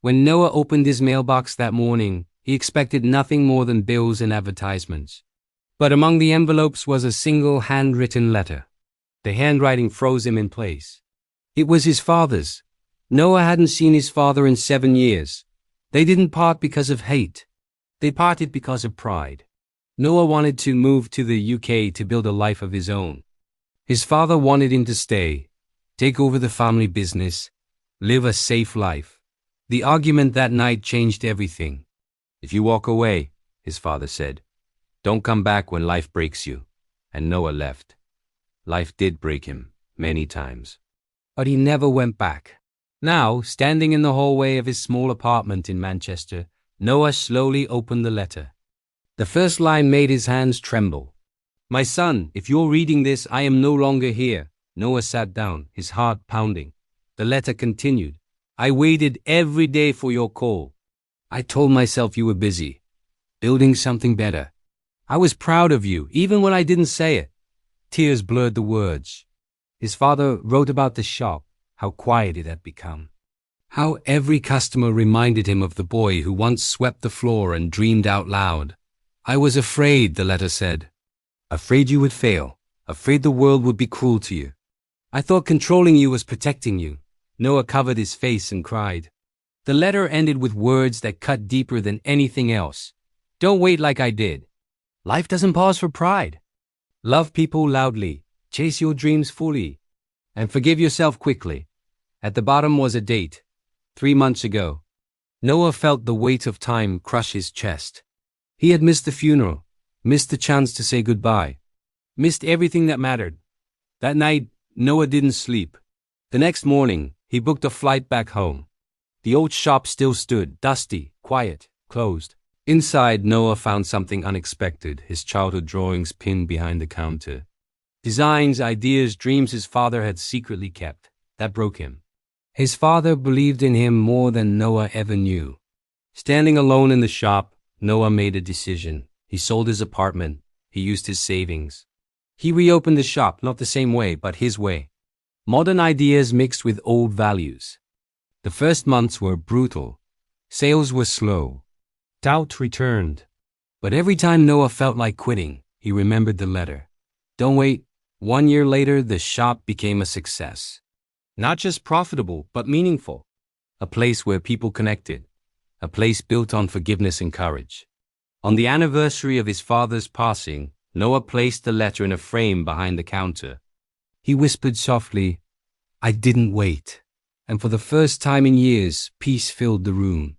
When Noah opened his mailbox that morning, he expected nothing more than bills and advertisements. But among the envelopes was a single handwritten letter. The handwriting froze him in place. It was his father's. Noah hadn't seen his father in 7 years. They didn't part because of hate. They parted because of pride. Noah wanted to move to the UK to build a life of his own. His father wanted him to stay, take over the family business, live a safe life. The argument that night changed everything. "If you walk away," his father said, "don't come back when life breaks you." And Noah left. Life did break him, many times. But he never went back. Now, standing in the hallway of his small apartment in Manchester, Noah slowly opened the letter. The first line made his hands tremble. "My son, if you're reading this, I am no longer here." Noah sat down, his heart pounding. The letter continued. "I waited every day for your call. I told myself you were busy, building something better. I was proud of you, even when I didn't say it." Tears blurred the words. His father wrote about the shop, how quiet it had become. How every customer reminded him of the boy who once swept the floor and dreamed out loud. "I was afraid," the letter said. "Afraid you would fail. Afraid the world would be cruel to you. I thought controlling you was protecting you." Noah covered his face and cried. The letter ended with words that cut deeper than anything else. "Don't wait like I did. Life doesn't pause for pride. Love people loudly, chase your dreams fully, and forgive yourself quickly." At the bottom was a date, 3 months ago. Noah felt the weight of time crush his chest. He had missed the funeral, missed the chance to say goodbye, missed everything that mattered. That night, Noah didn't sleep. The next morning, he booked a flight back home. The old shop still stood, dusty, quiet, closed. Inside, Noah found something unexpected, his childhood drawings pinned behind the counter. Designs, ideas, dreams his father had secretly kept. That broke him. His father believed in him more than Noah ever knew. Standing alone in the shop, Noah made a decision. He sold his apartment. He used his savings. He reopened the shop, not the same way, but his way. Modern ideas mixed with old values. The first months were brutal. Sales were slow. Doubt returned. But every time Noah felt like quitting, he remembered the letter. Don't wait. 1 year later, the shop became a success. Not just profitable, but meaningful. A place where people connected. A place built on forgiveness and courage. On the anniversary of his father's passing, Noah placed the letter in a frame behind the counter. He whispered softly, "I didn't wait." And for the first time in years, peace filled the room.